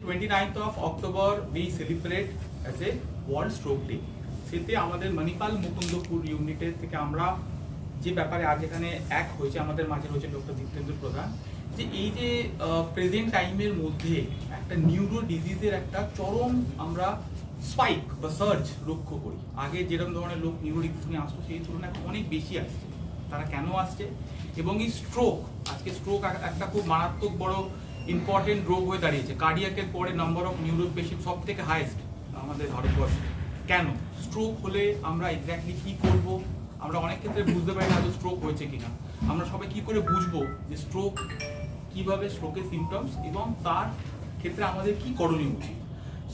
29th of October we celebrate as a World Stroke Day. সেতে আমাদের মণিপাল মুকুন্দপুর ইউনিটের থেকে আমরা যে ব্যাপারে আজ এখানে এক হয়েছে আমাদের মাঝে রয়েছে ডক্টর দীপ্তেন্দু প্রধান, যে এই যে প্রেজেন্ট টাইমের মধ্যে একটা নিউরো ডিজিজের একটা চরম আমরা স্পাইক বা সার্জ লক্ষ্য করি। আগে যেরকম ধরনের লোক নিউরো ডিজিজ নিয়ে আসতো সেই তুলনায় অনেক বেশি আসছে। তারা কেন আসছে এবং এই স্ট্রোক, আজকে স্ট্রোক একটা খুব মারাত্মক বড় ইম্পর্টেন্ট রোগ হয়ে দাঁড়িয়েছে। কার্ডিয়াকের পরে নাম্বার অফ নিউরো পেশেন্ট সব থেকে হাইয়েস্ট আমাদের ভারতবর্ষে। কেন স্ট্রোক হলে আমরা এক্স্যাক্টলি কী করব, আমরা অনেক ক্ষেত্রে বুঝতে পারি না যে স্ট্রোক হয়েছে কিনা। আমরা সবাই কী করে বুঝবো যে স্ট্রোক কীভাবে, স্ট্রোকের সিমটমস এবং তার ক্ষেত্রে আমাদের কী করণীয় উচিত।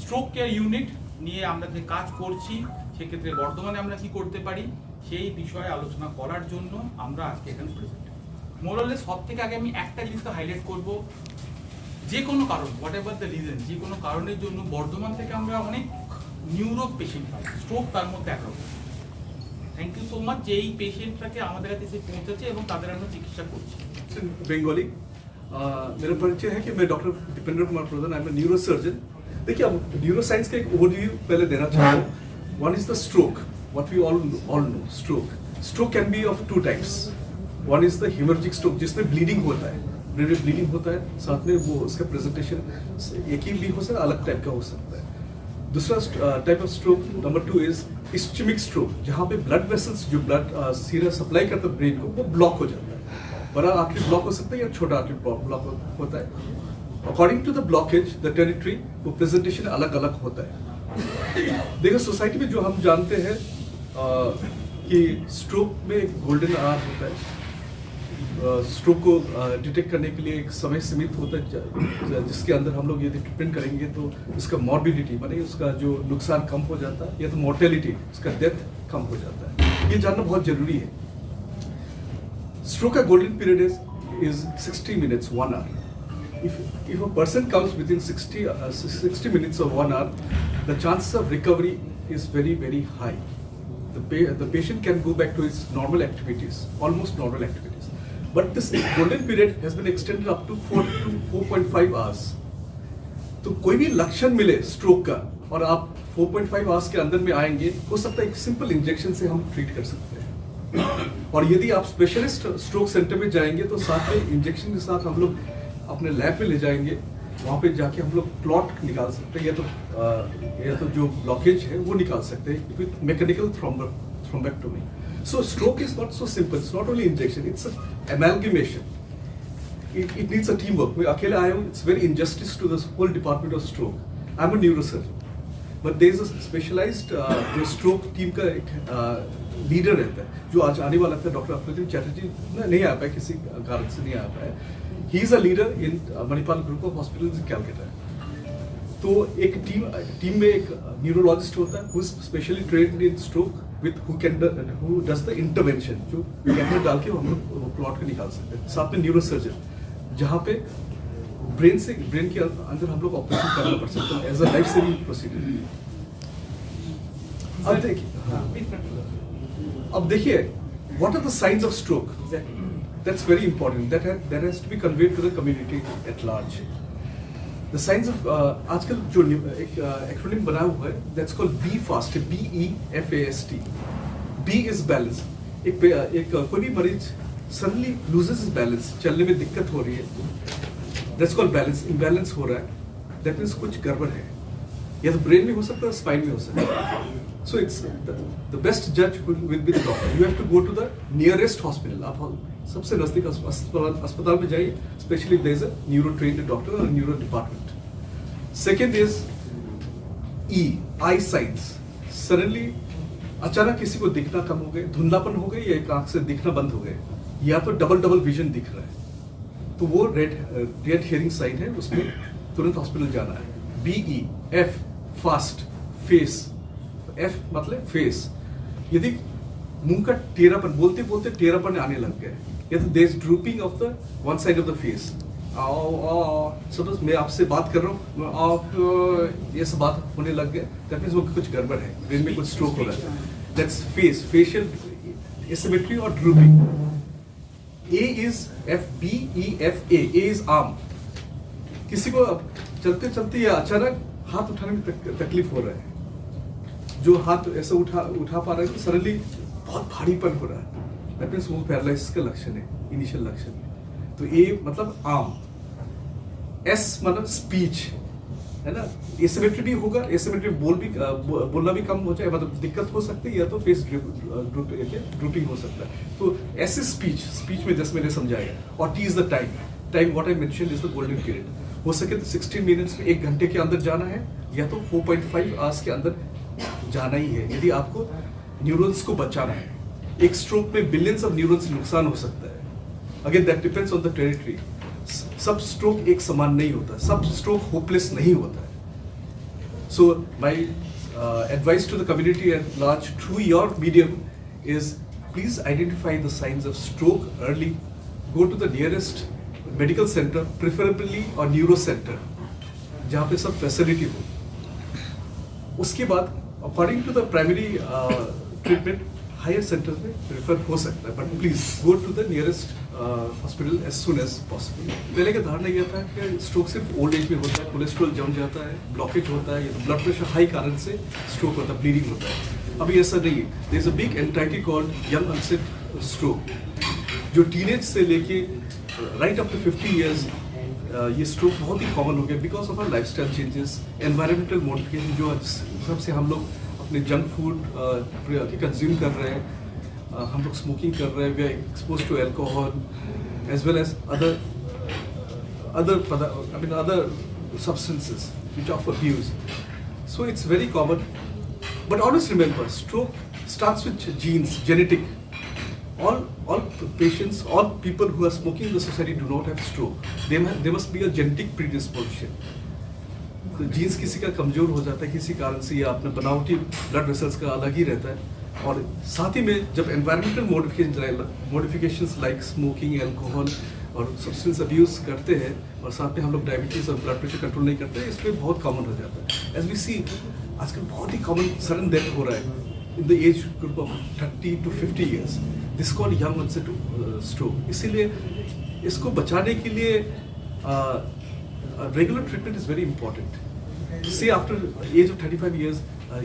স্ট্রোক কেয়ার ইউনিট নিয়ে আমরা যে কাজ করছি সেক্ষেত্রে বর্তমানে আমরা কী করতে পারি সেই বিষয়ে আলোচনা করার জন্য আমরা আজকে এখানে প্রেজেন্ট। মোরালে সব থেকে আগে আমি একটা জিনিসটা হাইলাইট করব, যে কোনো কারণ হোয়াট এভার দ্য রিজন, যে কোনো কারণের জন্য বর্ধমান থেকে আমরা অনেক নিউরো পেশেন্ট পাই, স্ট্রোক তার মধ্যে একরকম। থ্যাংক ইউ সো মাচ যে এই পেশেন্টটাকে আমাদের কাছে এসে পৌঁছেছে এবং তাদের আমরা চিকিৎসা করছি। बंगाली मेरा परिचय है कि मैं doctor Dipendra Kumar Pradhan, I am a neurosurgeon. देखिए, अब न्यूरो साइंस का एक ओवरव्यू पहले देना चाहता हूँ। One is the stroke, what we all know stroke can be of two types. One is the haemorrhagic stroke जिसमें ब्लीडिंग होता है, ब्रेन में ब्लीडिंग होता है, साथ में वो उसका प्रेजेंटेशन एक ही भी हो सकता है, अलग टाइप का हो सकता है। दूसरा type of stroke number 2 is ischaemic stroke, जहाँ पे ब्लड वेसल्स जो ब्लड सीधा सप्लाई करता है ब्रेन को, वो ब्लॉक हो जाता है। बड़ा आर्टरी ब्लॉक हो सकता है या छोटा आर्टरी ब्लॉक होता है। According to the blockage the territory, वो प्रेजेंटेशन अलग अलग होता है। देखो सोसाइटी में जो हम जानते हैं कि स्ट्रोक में गोल्डन आवर होता है। स्ट्रोक को डिटेक्ट करने के लिए एक समय सीमित होता है जिसके अंदर हम लोग यदि ट्रीटमेंट करेंगे तो उसका मॉर्बिडिटी माने उसका जो नुकसान कम हो जाता है, या तो मोर्टेलिटी उसका डेथ कम हो जाता है। ये जानना बहुत जरूरी है। स्ट्रोक का golden period is 60 minutes 1 hour. If a person comes within 60 minutes or 1 hour, the chances of recovery is very very high. The patient can go back to his normal activities, almost normal activities. But this golden period has been extended up to 4 to 4.5 hours. तो कोई भी लक्षण मिले stroke का और आप 4.5 hours के अंदर में आएंगे, हो सकता है एक सिंपल इंजेक्शन से हम ट्रीट कर सकते हैं। और यदि आप स्पेशलिस्ट स्ट्रोक सेंटर में जाएंगे तो साथ में इंजेक्शन के साथ हम लोग अपने लैब में ले जाएंगे, वहाँ पे जाके हम लोग क्लॉट निकाल सकते हैं, या तो जो ब्लॉकेज है वो निकाल सकते हैं with mechanical thrombectomy. So stroke is not so simple. It's not only injection. It's an amalgamation. It needs a teamwork. मैं अकेले आया हूँ. It's very injustice to the whole department of stroke. I'm a neurosurgeon, but there is a specialized जो stroke team का एक leader रहता है, जो आज आने वाला था डॉक्टर अप्रतिम चैटर्जी नहीं आ पाया, किसी कारण से नहीं आ पाया। He is a leader in Manipal group of hospitals in Calcutta. तो एक टीम में एक न्यूरोलॉजिस्ट होता है, who is specially trained in stroke, with who does the intervention, जो कैथेटर डाल के हम लोग क्लॉट को निकाल सकते हैं। साथ में न्यूरोसर्जन, जहाँ पे ब्रेन के अंदर हम लोग ऑपरेशन करना पड़ सकता है as a life saving procedure. अब देखिए what are the signs of stroke, that's very important, that has to be conveyed to the community at large. The signs of आजकल जो एक एक्रोनिम बना हुआ है, that's called BEFAST, BEFAST. B is balance. एक कोई भी मरीज suddenly loses his balance, चलने में दिक्कत हो रही है, that's called balance, imbalance हो रहा है, that means कुछ गड़बड़ है, या तो ब्रेन में हो सकता है, स्पाइन में हो सकता है। So it's the best judge will be the doctor. You have to go to the nearest hospital. आप सबसे नजदीक अस्पताल में जाइए, specially there is a neuro trained doctor और neuro department. Second is eye science. Suddenly अचानक किसी को दिखना कम हो गए, धुंधलापन हो गई, या एक आंख से दिखना बंद हो गए, या तो डबल विजन दिख रहा है, तो वो रेड हियरिंग साइन है, उसमें तुरंत हॉस्पिटल जाना है। BEF फास्ट, फेस, F मतलब फेस, यदि मुंह का टेढ़ापन, बोलते बोलते टेढ़ापन आने लग गए, या तो there is drooping of the one side of the face. Suppose मैं आपसे बात कर रहा हूँ, ये सब बात होने लग गए, दैट मीन्स वो कुछ गड़बड़ है, ब्रेन में कुछ स्ट्रोक हो रहा है। दैट्स फेस, फेशियल एसिमेट्री और drooping. A is FBEFA, A is arm। किसी को चलते चलते या अचानक हाथ उठाने में तकलीफ हो रहा है, जो हाथ ऐसा उठा पा रहे हैं तो सडनली बहुत भारीपन हो रहा है, दैट मीन्स वो पैरालिसिस का लक्षण है, इनिशियल लक्षण है। तो ए मतलब आर्म, एस मतलब स्पीच है ना, एसिमेट्री भी होगा, एसिमेट्री बोलना भी कम हो जाए, मतलब दिक्कत हो सकती है, या तो फेस ड्रूपिंग हो सकता है। तो एस इज स्पीच में जैसे मैंने समझाया, और T is the time what I mention is the golden period. हो सके तो 16 मिनट्स में 1 घंटे के अंदर जाना है, या तो 4.5 आवर्स के अंदर जाना ही है, यदि आपको न्यूरॉन्स को बचाना है। एक स्ट्रोक में बिलियंस ऑफ न्यूरॉन्स नुकसान हो सकता है। Again that depends on the territory. सब स्ट्रोक एक समान नहीं होता, सब स्ट्रोक होपलेस नहीं होता है। So my advice to the community at large through your medium is please identify the signs of stroke early, go to the nearest medical centre, preferably और न्यूरो सेंटर जहाँ पे सब फैसिलिटी हो। उसके बाद according to the primary treatment higher centre में refer हो सकता है, but please go to the nearest hospital as soon as possible. पहले का धारणा यह था कि स्ट्रोक सिर्फ ओल्ड एज में होता है, कोलेस्ट्रॉल जम जाता है, ब्लॉकेज होता है, या तो ब्लड प्रेशर हाई कारण से स्ट्रोक होता है, ब्लीडिंग होता है। अभी ऐसा नहीं है, there is a big entity called young onset stroke, जो टीनेज से लेके राइट अप टू 50 ईयर्स ये स्ट्रोक बहुत ही कॉमन हो गया because of our lifestyle changes, environmental modification, जो सबसे हम लोग अपने जंक फूड कंज्यूम कर रहे हैं, हम लोग स्मोकिंग कर रहे हैं, we are expose to alcohol as well as other substances which are for abuse. So it's very common, but always remember, stroke starts with genes, genetic. All patients, all people who are smoking in the society do not have stroke. There must be a genetic predisposition. तो jeans किसी का कमजोर हो जाता है किसी कारण से, या अपने बनावटी ब्लड वेसल्स का अलग ही रहता है, और साथ ही में जब environmental modifications like smoking, alcohol और सब्सटेंस अब्यूज करते हैं, और साथ में हम लोग डायबिटीज और ब्लड प्रेशर कंट्रोल नहीं करते, इसमें बहुत कॉमन हो जाता है। एज वी सी आजकल बहुत ही कॉमन सडन डेथ हो रहा है in the age group of 30 to 50 years, this called young onset stroke. इसीलिए इसको बचाने के लिए regular treatment is very important. Say after age of 35 years,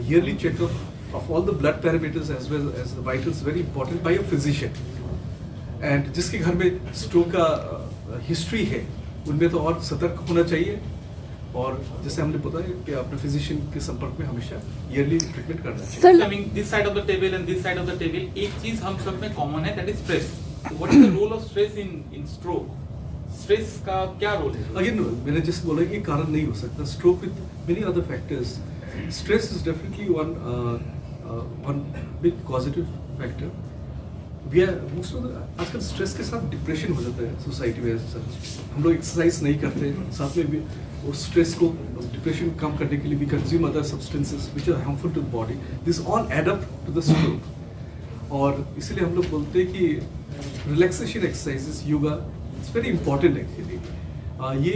yearly checkup of all the blood parameters as well as the vitals very important by a physician. And जिसके घर में stroke का history है, उनमें तो और सतर्क होना चाहिए, और जैसे हमने पता है कि अपने फिजिशियन के संपर्क में हमेशा ईयरली ट्रीटमेंट करना चाहिए। Coming this side of the table and this side of the table, एक चीज हम सब में कॉमन है, that is stress. What is the role of stress in stroke? Stress का क्या रोल है? अगेन मैंने जैसे बोला कि कारण नहीं हो सकता, stroke with many other factors. Stress is definitely one big positive factor. We are most of the आजकल स्ट्रेस के साथ डिप्रेशन हो जाता है सोसाइटी में। हम लोग एक्सरसाइज नहीं करते, साथ में भी उस स्ट्रेस को, डिप्रेशन कम करने के लिए भी consume other substances which are harmful to the body, this all add up to the stroke. और इसीलिए हम लोग बोलते हैं कि relaxation exercises, yoga, it's very important actually. ये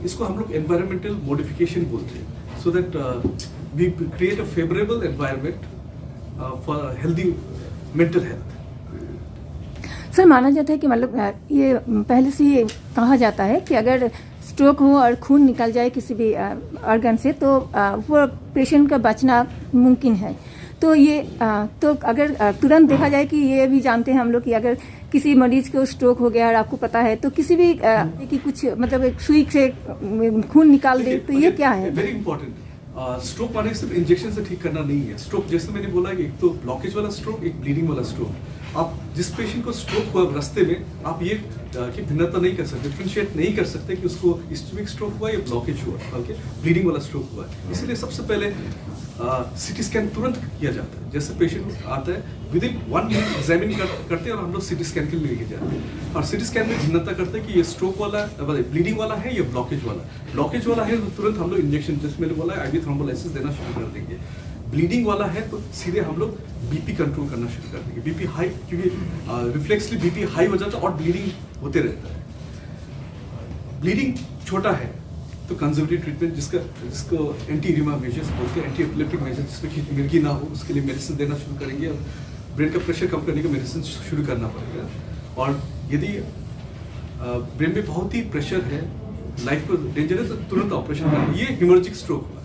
इसको हम लोग एनवायरमेंटल मॉडिफिकेशन बोलते हैं, so that we create a favourable environment for healthy mental health. Sir, माना जाता है कि मतलब ये पहले से ये कहा जाता है कि अगर स्ट्रोक हो और खून निकल जाए किसी भी ऑर्गन से, तो वो पेशेंट का बचना मुमकिन है। तो ये तो अगर तुरंत देखा जाए कि ये भी जानते हैं हम लोग कि अगर किसी मरीज को स्ट्रोक हो गया और आपको पता है, तो किसी भी कि कुछ मतलब एक सुई से खून निकाल दे, तो ये क्या है? Very important. स्ट्रोक माने सिर्फ इंजेक्शन से ठीक करना नहीं है। स्ट्रोक जैसे मैंने बोला कि एक तो ब्लॉकेज वाला स्ट्रोक, एक ब्लीडिंग वाला स्ट्रोक। आप जिस पेशेंट को स्ट्रोक हुआ रास्ते में, आप ये की भिन्नता नहीं कर सकते, डिफरेंशिएट नहीं कर सकते कि उसको इस्केमिक स्ट्रोक हुआ या ब्लॉकेज हुआ, ओके, ब्लीडिंग वाला स्ट्रोक हुआ। इसलिए सबसे पहले सिटी स्कैन तुरंत किया जाता है। जैसे पेशेंट आता है, विद इन 1 मिनट एग्जामिन करते हैं और हम लोग सिटी स्कैन के लिए लेके जाते हैं। और सिटी स्कैन में भिन्नता करते हैं कि ये स्ट्रोक वाला, ब्लीडिंग वाला है या ब्लॉकेज वाला। ब्लॉकेज वाला है तो तुरंत हम लोग इंजेक्शन, जैसे मैंने बोला, आईवी थ्रोम्बोलाइसिस देना शुरू कर देंगे। ब्लीडिंग वाला है तो सीधे हम लोग बीपी कंट्रोल करना शुरू कर देंगे। बीपी हाई, क्योंकि रिफ्लेक्सली बीपी हाई हो जाता है और ब्लीडिंग होते रहता है। ब्लीडिंग छोटा है तो कंजर्वेटिव ट्रीटमेंट, जिसको एंटी एरिमा मेजर्स बोलते हैं, एंटी एपिलेप्टिक मेजर्स, जिसमें कि मिर्गी ना हो, उसके लिए मेडिसिन देना शुरू करेंगे, और ब्रेन का प्रेशर कम करने का मेडिसिन शुरू करना पड़ेगा। और यदि ब्रेन में बहुत ही प्रेशर है लाइफ को डेंजर है तो तुरंत ऑपरेशन करना, ये हेमोरेजिक स्ट्रोक हुआ।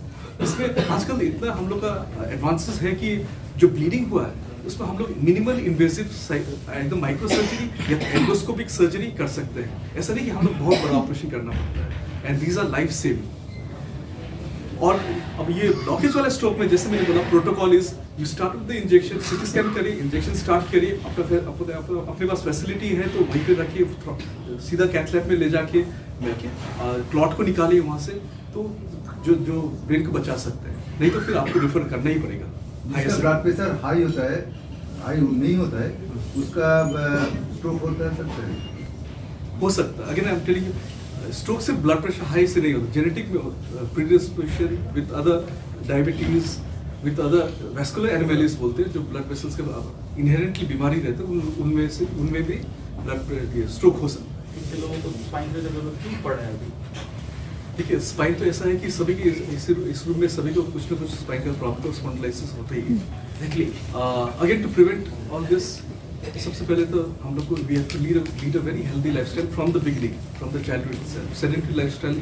इसमें आजकल इतना हम लोग का एडवांसेस है कि जो ब्लीडिंग हुआ है उसमें हम लोग मिनिमल इन्वेसिव एकदम माइक्रो सर्जरी या एंडोस्कोपिक सर्जरी कर सकते हैं। ऐसा नहीं कि हम लोग बहुत बड़ा ऑपरेशन करना पड़ता है, and these our life saving. और अब ये ब्लॉकेज वाले स्ट्रोक में जैसे मैंने बोला, protocol is you start with the injection, CT scan करिए, इंजेक्शन स्टार्ट करिए, अपने पास फैसिलिटी है तो वहीं पे रखिए, सीधा कैथ लैब में ले जाके क्लॉट को निकालिए वहाँ से, तो जो ब्रेन को बचा सकते हैं, नहीं तो फिर आपको रिफर करना ही पड़ेगा। जिसका ब्लड प्रेशर हाई होता है, हाई नहीं होता है, उसका स्ट्रोक होता है, हो सकता है। Again I am telling you, stroke से ब्लड प्रेशर हाई से नहीं होता, जेनेटिक में predisposition with other diabetes, with other vascular anomalies बोलते हैं, जो ब्लड वेसल्स के इनहेरेंटली बीमारी रहते हैं, उनमें भी ब्लड स्ट्रोक हो सकता है। इससे लोगों को स्पाइन की जरूरत क्यों पड़ रहा है अभी? देखिए, स्पाइन तो ऐसा है कि सभी की इस रूम में सभी को कुछ ना कुछ स्पाइन का प्रॉब्लम, स्पॉन्डिलाइटिस होता ही है। Actually again to prevent all this, सबसे पहले तो हम लोग को we have to lead a very healthy lifestyle from the beginning, from the childhood itself. Sedentary lifestyle,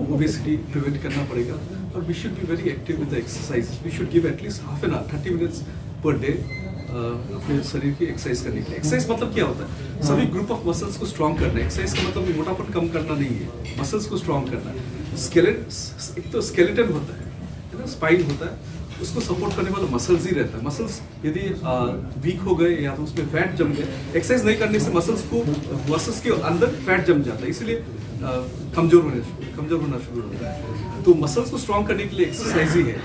obesity prevent करना पड़ेगा, और we should be very active with the exercise. We should give at least half an hour, 30 minutes per day अपने शरीर की exercise करने के लिए। Exercise मतलब क्या होता है? सभी ग्रुप ऑफ मसल्स को स्ट्रॉन्ग करना है। एक्सरसाइज का मतलब मोटापन कम करना नहीं है, मसल्स को स्ट्रॉन्ग करना है। एक तो स्केलेटन होता है ना, स्पाइन होता है, उसको सपोर्ट करने वाला मसल्स ही रहता है। मसल्स यदि वीक हो गए या तो उसमें फैट जम गए, एक्सरसाइज नहीं करने से मसल्स के अंदर फैट जम जाता है, इसलिए कमजोर होना शुरू होता है। तो मसल्स को स्ट्रॉन्ग करने के लिए एक्सरसाइज ही है।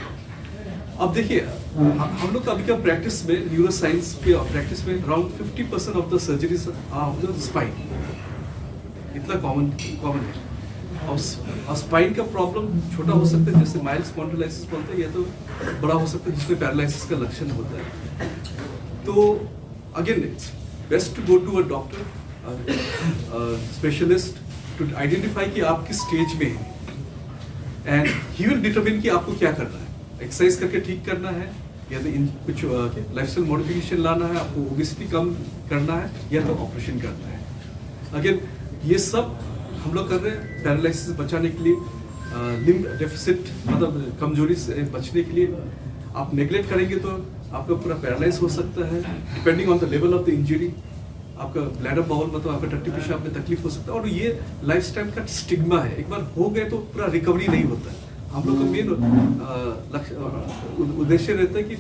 अब देखिए, हम लोग अभी का प्रैक्टिस में, न्यूरो साइंस के प्रैक्टिस में around 50% of the surgeries of the spine, इतना कॉमन है। और स्पाइन का प्रॉब्लम छोटा हो सकता है, जैसे माइल्ड स्पॉन्डिलाइटिस बोलते हैं, या तो बड़ा हो सकता है जिसमें पैरालिसिस का लक्षण होता है। तो again it's best to go to a doctor, specialist, to identify कि आप किस स्टेज में हैं, एंड ही विल डिटरमिन कि आपको क्या करना है। एक्सरसाइज करके ठीक करना है, या तो कुछ लाइफस्टाइल मॉडिफिकेशन लाना है, आपको ओबेसिटी कम करना है, या तो ऑपरेशन करना है। अगेन ये सब हम लोग कर रहे हैं पैरालिसिस से बचाने के लिए, लिम्ब डेफिसिट मतलब कमजोरी से बचने के लिए। आप नेग्लेक्ट करेंगे तो आपका पूरा पैरालाइज हो सकता है, depending on the level of the injury. आपका ब्लैडर बाउल मतलब आपका टट्टी पेशाब में तकलीफ हो सकता है, और ये लाइफस्टाइल का स्टिग्मा है। एक बार हो गए तो पूरा रिकवरी नहीं होता है। हम लोग का मेन उद्देश्य रहता है कि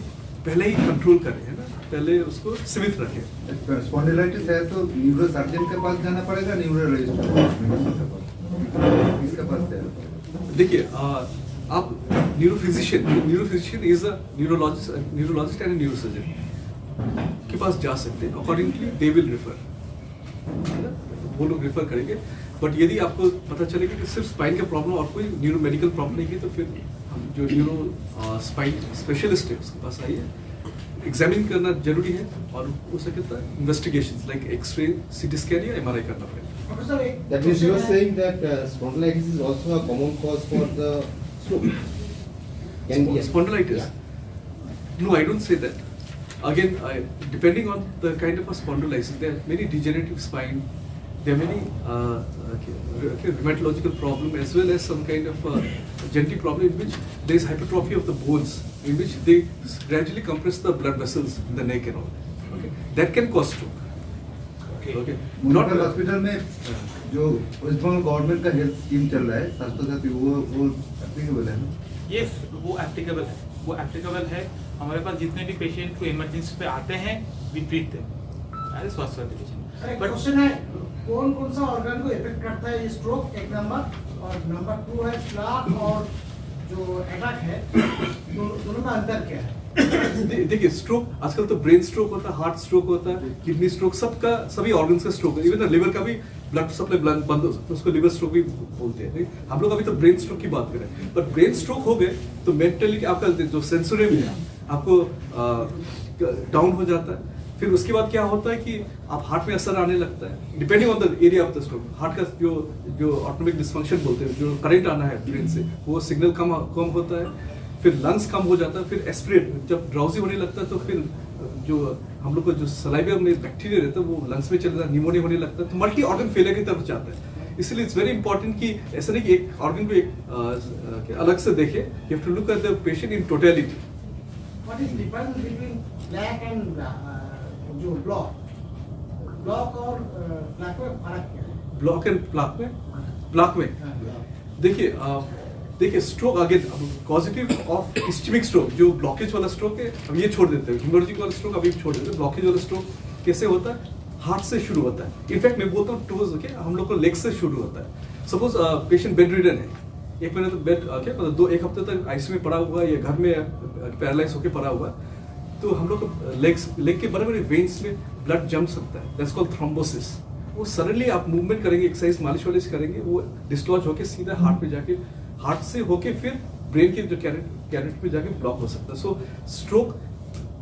पहले ही कंट्रोल करें, है ना, पहले उसको सीमित रखें। स्पॉन्डिलाइटिस है तो न्यूरो सर्जन के पास जाना पड़ेगा, न्यूरो इसके पास जाना। देखिए, आप neurophysician is a neurologist and neurosurgeon के पास जा सकते हैं। अकॉर्डिंगली दे विल रिफर, वो लोग रिफर करेंगे। बट यदि आपको पता चलेगा कि सिर्फ स्पाइन का प्रॉब्लम और कोई न्यूरो मेडिकल प्रॉब्लम नहीं है, तो फिर हम जो न्यूरो स्पाइन स्पेशलिस्ट है उसके पास आइए। एग्जामिन करना जरूरी है, और हो सके तो investigations like X ray, CT scan या एमआरआई करना पड़ेगा। That means you are saying that spondylitis is also a common cause for the stroke. Can be. Spondylitis? Yeah. No, I don't say that. Again, depending on the kind of a spondylitis, there are many degenerative spine, there are many rheumatological problem, as well as some kind of genetic problem in which there is hypertrophy of the bones, in which they gradually compress the blood vessels in the neck and all. Okay, that can cause stroke. Okay. Municipal hospital में जो waste Bengal government का health scheme चल रहा है, स्वास्थ्य साथी, वो applicable है ना? यस, वो एप्लीकेबल है। हमारे पास जितने भी पेशेंट को इमरजेंसी पे आते हैं, वी ट्रीट देम एज स्वास्थ्य एप्लीकेशन। बट क्वेश्चन है, कौन कौन सा ऑर्गन को इफेक्ट करता है ये स्ट्रोक, एक नंबर, और नंबर 2 है प्लाक और जो अटैक है, दोनों में अंतर क्या है? देखिए, स्ट्रोक आजकल तो ब्रेन स्ट्रोक होता है, हार्ट स्ट्रोक होता है, किडनी स्ट्रोक, सभी ऑर्गन्स का स्ट्रोक है। इवन लिवर का भी ब्लड सप्लाई बंद हो सकता है, उसको लिवर स्ट्रोक भी बोलते हैं। हम लोग अभी तो ब्रेन स्ट्रोक की बात कर रहे हैं। पर ब्रेन स्ट्रोक हो गए तो मेंटली आपका जो सेंसोरियम है आपको डाउन हो जाता है। फिर उसके बाद क्या होता है कि आप हार्ट में असर आने लगता है, depending on the area of the stroke. Heart का जो ऑटोमेटिक डिस्फंक्शन बोलते हैं, जो करंट आना है ब्रेन से, वो सिग्नल कम होता है। फिर लंग्स कम हो जाता है, फिर एस्पिरेट, जब ड्राउजी होने लगता है तो फिर जो हम लोग को जो सलाइवा में बैक्टीरिया रहता है वो लंग्स में चले जाता है, निमोनिया होने लगता है, तो मल्टी ऑर्गन फेलियर की तरफ जाता है। इसलिए इट्स वेरी इंपॉर्टेंट कि ऐसा नहीं कि एक ऑर्गन को एक अलग से देखे, you have to look at the patient in totality. What is difference between plaque and जो block? Block और plaque में फर्क क्या है? ब्लॉक एंड प्लाक में हाँ, देखिए स्ट्रोक आगे पॉजिटिव ऑफ इस्चेमिक स्ट्रोक, जो ब्लॉकेज वाला स्ट्रोक है अब ये छोड़ देते हैं, हिमोरेजिक वाला स्ट्रोक अभी छोड़ देते हैं. ब्लॉकेज वाला स्ट्रोक कैसे होता है? हार्ट से शुरू होता है. इनफैक्ट मैं बोलता हूँ टूवर्ड्स ओके, हम लोग को लेग से शुरू होता है. सपोज पेशेंट बेड रिडन है, एक महीने तो बेड ओके मतलब एक हफ्ते तक आईसीयू में पड़ा हुआ या घर में पैरालाइज होकर पड़ा हुआ, तो हम लोग को लेग के बड़े बड़े वेन्स में ब्लड जम सकता है. That's called thrombosis. वो सडनली आप मूवमेंट करेंगे, एक्सरसाइज मालिश वालिश करेंगे, वो डिस्लॉज होकर सीधा हार्ट में जाके, हार्ट से होके फिर ब्रेन के जो कैरेट में जाके ब्लॉक हो सकता है. सो स्ट्रोक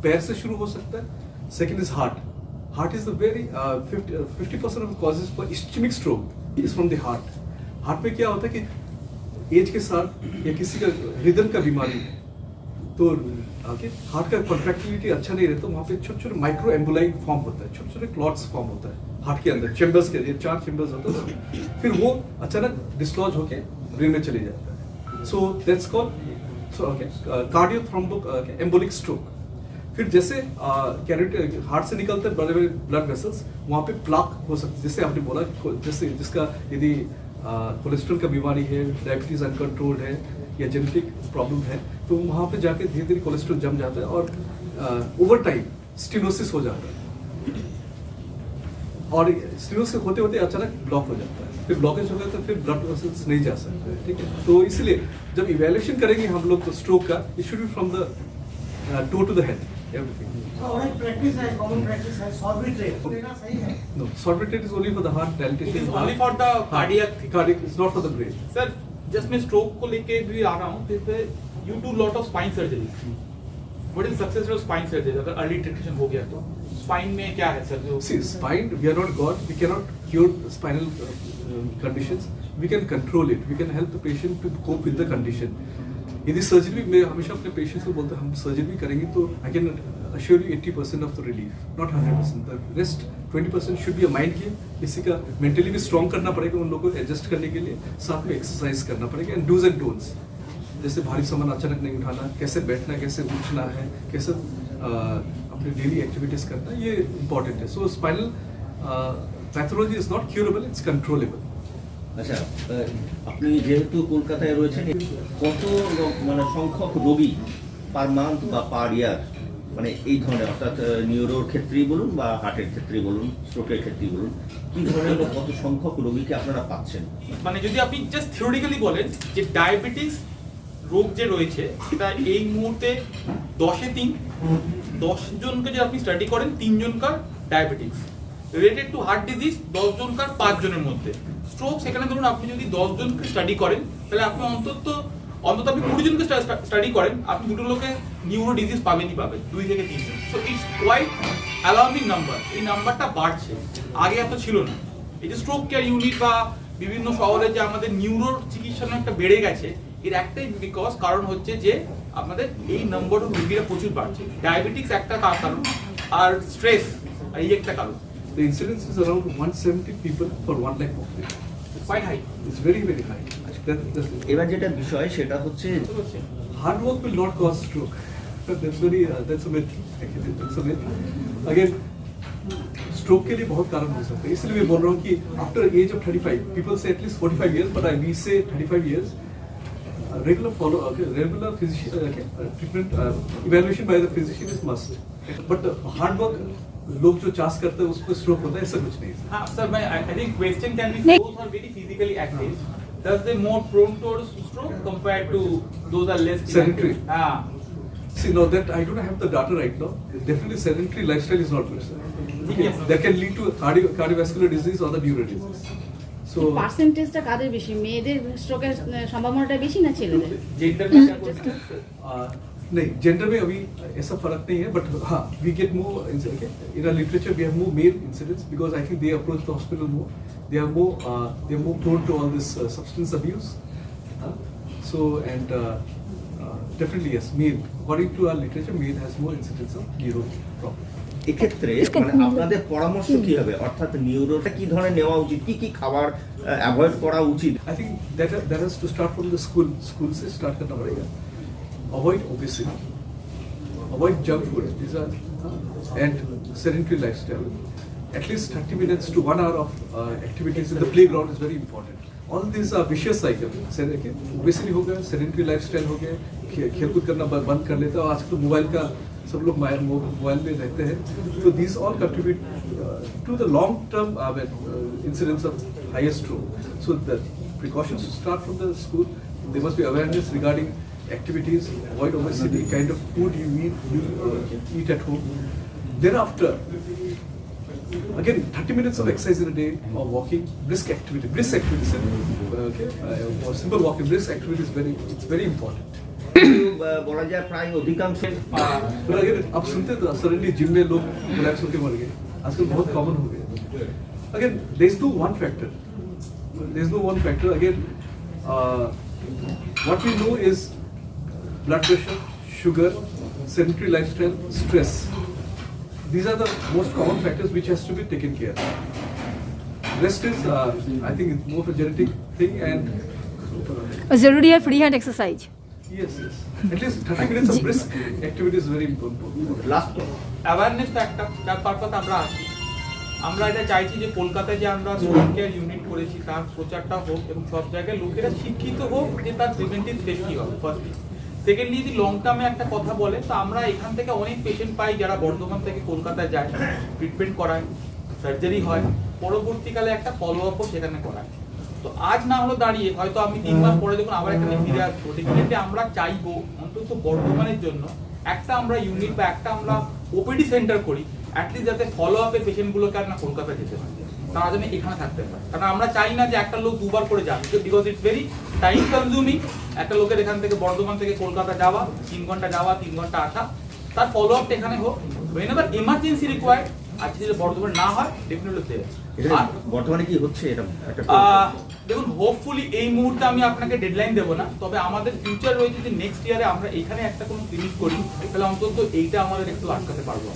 पैर से शुरू हो सकता है. Second is heart. Heart is the very 50% of causes for ischaemic stroke is from the heart. Heart में क्या होता है कि एज के साथ या किसी का हृदय का बीमारी है तो हार्ट का कॉन्ट्रैक्टिलिटी अच्छा नहीं रहता, वहाँ पे छोटे छोटे माइक्रो एम्बुलाई फॉर्म होता है, छोटे छोटे क्लॉट्स फॉर्म होता है हार्ट के अंदर, चेम्बर्स के, ये 4 चेम्बर्स होते हैं. फिर वो अचानक डिस्लॉज होके ब्रेन में चले जाता है. So that's called cardio thrombo embolic stroke. फिर जैसे कैरेट हार्ट से निकलते हैं बड़े बड़े ब्लड वेसल्स, वहाँ पे प्लाक हो सकती है. जैसे आपने बोला जैसे जिसका यदि कोलेस्ट्रॉल का बीमारी है, डायबिटीज अनकंट्रोल्ड है या जेनेटिक प्रॉब्लम है, तो वहाँ पे जाके धीरे धीरे कोलेस्ट्रॉल जम जाता है और ओवर टाइम स्टेनोसिस हो जाता है. और स्टेनोसिस होते होते अचानक ब्लॉक हो जाता है. फिर ब्लॉकेज हो गया तो फिर ब्लड वेसल्स नहीं जा सकते. ठीक है, तो इसलिए जब इवैल्यूएशन करेंगे हम लोग स्ट्रोक का, it should be from the toe to the head everything. और एक प्रैक्टिस है, कॉमन प्रैक्टिस है, सॉर्बिट्रेट लेना सही है. No, sorbitrate is only for the heart dilatation. It is only for the cardiac thing. Cardiac, it's not for the brain. Sir just मैं stroke को लेके भी आ रहा हूँ. You do lot of spine surgery. What is success rate of spine surgery अगर early detection हो गया तो? स्पाइन में क्या है सर जो? See, spine, we are not God. We cannot cure spinal conditions. We can control it. We can help the patient to cope with the condition. यदि surgery मैं हमेशा अपने पेशेंट्स को बोलता हूँ हम सर्जरी भी करेंगे तो I can assure you 80% of the relief, not 100%. The rest 20% should be a mind game. किसी का mentally भी strong करना पड़ेगा उन लोगों को adjust करने के लिए, साथ में exercise करना पड़ेगा and do's and don'ts. जैसे भारी सामान अचानक नहीं उठाना, कैसे बैठना, कैसे उठना है, कैसे अपने डेली एक्टिविटीज करना, ये important है. So spinal pathology is not curable, it's controllable. আচ্ছা, আপনি যেহেতু কলকাতায় রয়েছেন, কত মানে সংখ্যক রোগী পার মান্থ বা পার ইয়ার মানে এই ধরনের অর্থাৎ নিউরোর ক্ষেত্রেই বলুন বা হার্টের ক্ষেত্রেই বলুন, স্ট্রোকের ক্ষেত্রেই বলুন, কি ধরনের কত সংখ্যক রোগীকে আপনারা পাচ্ছেন? মানে যদি আপনি জাস্ট থিওরিটিক্যালি বলেন যে ডায়াবেটিস রোগ যে রয়েছে সেটা এই মুহূর্তে 10-এ 3, 10 জনকে যদি আপনি স্টাডি করেন 3 জনকার diabetes, related to heart disease 10 জনকার 5 জনের মধ্যে, স্ট্রোক সেখানে ধরুন আপনি যদি 10 জনকে স্টাডি করেন তাহলে আপনি অন্তত আপনি 20 জনকে স্টাডি করেন, আপনি দুটো লোকে নিউরো ডিজিজ পাবেনই পাবেন, 2 থেকে 3 জন. So it's quite alarming number. এই নাম্বারটা বাড়ছে, আগে এত ছিল না. এই যে স্ট্রোক কেয়ার ইউনিট বা বিভিন্ন শহরে যে আমাদের নিউরোর চিকিৎসা একটা বেড়ে গেছে, এর একটাই কারণ হচ্ছে যে আমাদের এই নাম্বার অফ রোগীরা প্রচুর বাড়ছে. ডায়াবেটিক্স একটা কারণ, আর স্ট্রেস এই একটা কারণ. The incidence is around 170 people for 1 lakh population. Quite high. It's very very high. এবার যেটা বিষয় সেটা হচ্ছে Hard work will not cause stroke. That's a myth. Actually, that's a myth. Again, stroke के लिए बहुत कारण हो सकते हैं. इसलिए मैं बोल रहा हूँ कि after age of 35, people say at least 45 years, but we say 35 years. Regular physician treatment evaluation by the physician is must. But hard work लोग जो चास करते हैं उसको स्ट्रोक होता है, ऐसा कुछ नहीं है. हाँ सर, मैं I think question can be Next. those who are very physically active, does they more prone towards stroke compared to those are less Sedentary. हाँ. See, now that I don't have the data right now. Definitely, sedentary lifestyle is not good, sir. Yes. That can lead to cardiovascular disease or the neuro disease. So, পার্সেন্টেজটা কাদের বেশি, মেয়েদের স্ট্রোকের সম্ভাবনাটা বেশি না ছেলেদের? Gender में क्या बोलते हैं? नहीं, जेंडर में अभी ऐसा फर्क नहीं है, बट हाँ, we get more in our literature we have more male incidents because I think they approach the hospital more. They are more prone to all this substance abuse. So and definitely yes, male. According to our literature, male has more incidence of neuro problem. এক্ষেত্রে মানে আপনাদের পরামর্শ কি হবে, অর্থাৎ নিউরোটা কি ধরনের নেওয়া উচিত, কি কি খাবার অ্যাভয়েড করা উচিত? I think that has to start from the school. School से start करना पड़ेगा. Avoid obesity. Avoid junk food. These are and sedentary lifestyle. At least 30 minutes to 1 hour of activities in the playground is very important. All these are vicious cycle. Obesity हो गया, sedentary lifestyle हो गया, खेलकूद करना बंद कर लेता है और आजकल मोबाइल का सब लोग मोबाइल में रहते हैं. So these all contribute to the long term incidence of higher stroke. So the precautions to start from the school. There must be awareness regarding activities, avoid obesity, kind of food you eat at home. Thereafter, again, 30 minutes of exercise in a day or walking, brisk activities, or simple walking, brisk activity is very important. বলা যায় প্রায় অধিকাংশের But again, आप सुनते तो suddenly gym में लोग relax होकर मर गए. आजकल बहुत कॉमन हो गया. Again, there is no one factor. Again, what we know is blood pressure, sugar, sedentary lifestyle, stress. These are the most common factors which has to be taken care of. Rest is, I think, it's more of a genetic thing and जरूरी है free hand exercise. yes. At least 30 minutes of brisk activity is very important. Last awareness তো একটা, যার purpose আমরা আছি। আমরা এটা চাইছি যে কলকাতায় যে আমরা স্ট্রোক কেয়ার ইউনিট করেছি তার প্রচারটা হোক এবং সব জায়গায় লোকেরা শিক্ষিত হোক যে তার প্রিভেন্টিভ স্টেজ কী হবে ফার্স্টলি। সেকেন্ডলি যদি লং টার্মে একটা কথা বলে তো আমরা এখান থেকে অনেক পেশেন্ট পাই যারা বর্ধমান থেকে কলকাতায় যায়, ট্রিটমেন্ট করায়, সার্জারি হয়, পরবর্তীকালে একটা ফলো আপও সেখানে করায়। তো আজ না হলো দাঁড়িয়ে হয়তো আমি 3 মাস পরে যখন আবার এখানে ফিরে আসবো, ডেফিনেটলি আমরা চাইবো অন্তত বর্ধমানের জন্য একটা আমরা ইউনিট বা একটা আমরা ওপিডি সেন্টার করি, অ্যাটলিস্ট যাতে ফলো আপে পেশেন্টগুলোকে আর না কলকাতা যেতে পারে, তারা যেন এখানে থাকতে পারে। কারণ আমরা চাই না যে একটা লোক দুবার করে যাবে, because it's very time consuming. একটা লোকের এখান থেকে বর্ধমান থেকে কলকাতা যাওয়া, 3 ঘন্টা যাওয়া, 3 ঘন্টা আসা, তার ফলো আপটা এখানে হোক। whenever emergency required, আজকে যদি বর্ধমান না হয় ডেফিনেটলি দেবে। এটা বর্তমানে কি হচ্ছে এটা একটা দেখুন, হোপফুলি এই মুহূর্তে আমি আপনাকে ডেডলাইন দেবো না, তবে আমাদের ফিউচার রয়েছে যে নেক্সট ইয়ারে আমরা এখানে একটা কোনো ক্লিনিক করি, তাহলে অন্তত এইটা আমাদের একটু আটকাতে পারবো।